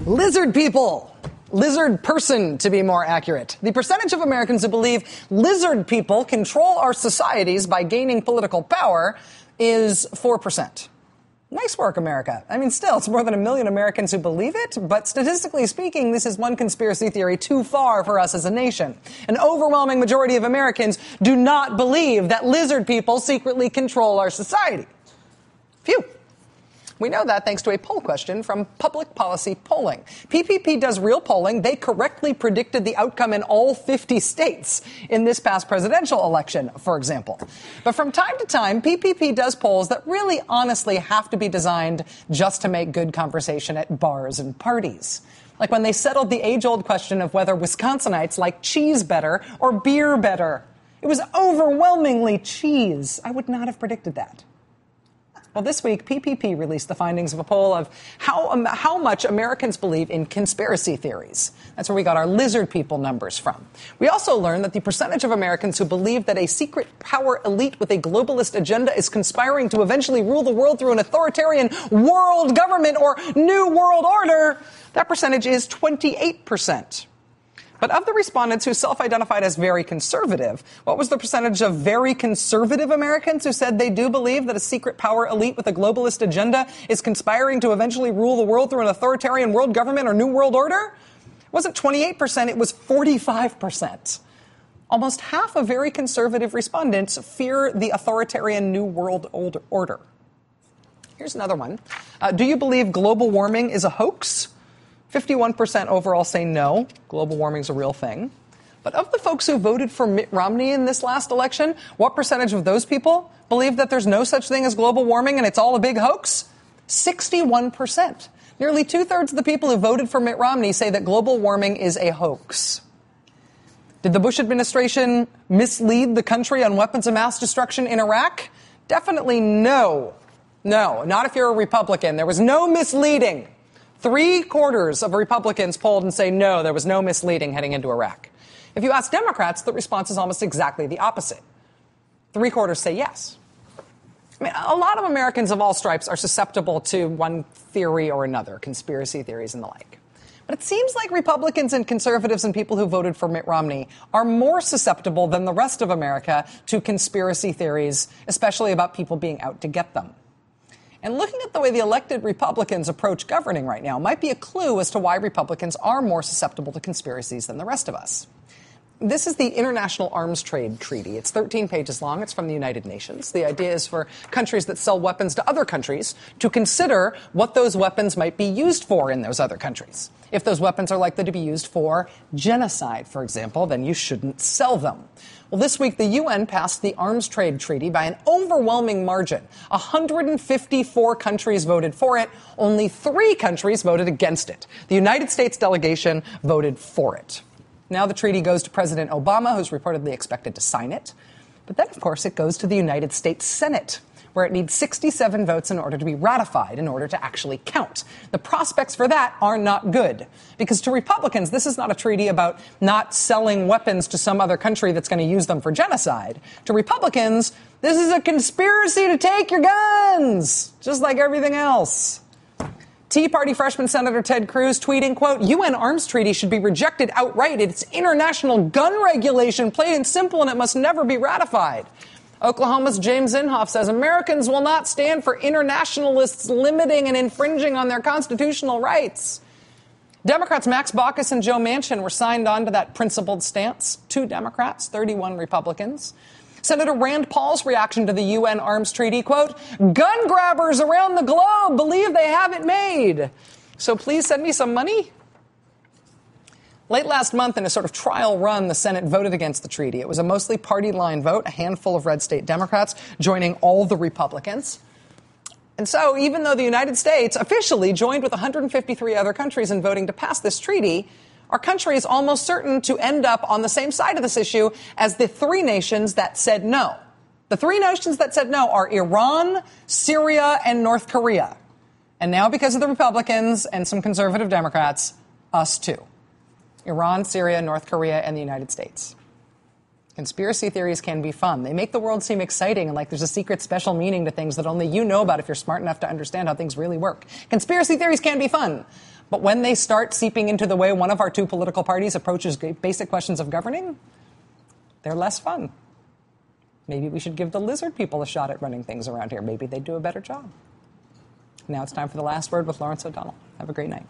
Lizard people. Lizard person, to be more accurate. The percentage of Americans who believe lizard people control our societies by gaining political power is 4%. Nice work, America. I mean, still, it's more than 1 million Americans who believe it, but statistically speaking, this is one conspiracy theory too far for us as a nation. An overwhelming majority of Americans do not believe that lizard people secretly control our society. Phew. We know that thanks to a poll question from Public Policy Polling. PPP does real polling. They correctly predicted the outcome in all 50 states in this past presidential election, for example. But from time to time, PPP does polls that really honestly have to be designed just to make good conversation at bars and parties. Like when they settled the age-old question of whether Wisconsinites like cheese better or beer better. It was overwhelmingly cheese. I would not have predicted that. Well, this week, PPP released the findings of a poll of how much Americans believe in conspiracy theories. That's where we got our lizard people numbers from. We also learned that the percentage of Americans who believe that a secret power elite with a globalist agenda is conspiring to eventually rule the world through an authoritarian world government or new world order, that percentage is 28%. But of the respondents who self-identified as very conservative, what was the percentage of very conservative Americans who said they do believe that a secret power elite with a globalist agenda is conspiring to eventually rule the world through an authoritarian world government or new world order? It wasn't 28%, it was 45%. Almost half of very conservative respondents fear the authoritarian new world order. Here's another one. Do you believe global warming is a hoax? 51% overall say no, global warming is a real thing. But of the folks who voted for Mitt Romney in this last election, what percentage of those people believe that there's no such thing as global warming and it's all a big hoax? 61%. Nearly two-thirds of the people who voted for Mitt Romney say that global warming is a hoax. Did the Bush administration mislead the country on weapons of mass destruction in Iraq? Definitely no. No, not if you're a Republican. There was no misleading. 3/4 of Republicans polled and say no, there was no misleading heading into Iraq. If you ask Democrats, the response is almost exactly the opposite. 3/4 say yes. I mean, a lot of Americans of all stripes are susceptible to one theory or another, conspiracy theories and the like. But it seems like Republicans and conservatives and people who voted for Mitt Romney are more susceptible than the rest of America to conspiracy theories, especially about people being out to get them. And looking at the way the elected Republicans approach governing right now might be a clue as to why Republicans are more susceptible to conspiracies than the rest of us. This is the International Arms Trade Treaty. It's 13 pages long. It's from the United Nations. The idea is for countries that sell weapons to other countries to consider what those weapons might be used for in those other countries. If those weapons are likely to be used for genocide, for example, then you shouldn't sell them. Well, this week, the UN passed the Arms Trade Treaty by an overwhelming margin. 154 countries voted for it. Only 3 countries voted against it. The United States delegation voted for it. Now the treaty goes to President Obama, who's reportedly expected to sign it. But then, of course, it goes to the United States Senate, where it needs 67 votes in order to be ratified, in order to actually count. The prospects for that are not good, because to Republicans, this is not a treaty about not selling weapons to some other country that's going to use them for genocide. To Republicans, this is a conspiracy to take your guns, just like everything else. Tea Party freshman Senator Ted Cruz tweeting, quote, UN arms treaty should be rejected outright. It's international gun regulation, plain and simple, and it must never be ratified. Oklahoma's James Inhofe says Americans will not stand for internationalists limiting and infringing on their constitutional rights. Democrats Max Baucus and Joe Manchin were signed on to that principled stance. 2 Democrats, 31 Republicans. Senator Rand Paul's reaction to the UN arms treaty, quote, gun grabbers around the globe believe they have it made. So please send me some money. Late last month, in a sort of trial run, the Senate voted against the treaty. It was a mostly party-line vote, a handful of red state Democrats joining all the Republicans. And so even though the United States officially joined with 153 other countries in voting to pass this treaty, our country is almost certain to end up on the same side of this issue as the 3 nations that said no. The 3 nations that said no are Iran, Syria, and North Korea. And now, because of the Republicans and some conservative Democrats, us too. Iran, Syria, North Korea, and the United States. Conspiracy theories can be fun. They make the world seem exciting and like there's a secret special meaning to things that only you know about if you're smart enough to understand how things really work. Conspiracy theories can be fun. But when they start seeping into the way one of our two political parties approaches basic questions of governing, they're less fun. Maybe we should give the lizard people a shot at running things around here. Maybe they'd do a better job. Now it's time for the last word with Lawrence O'Donnell. Have a great night.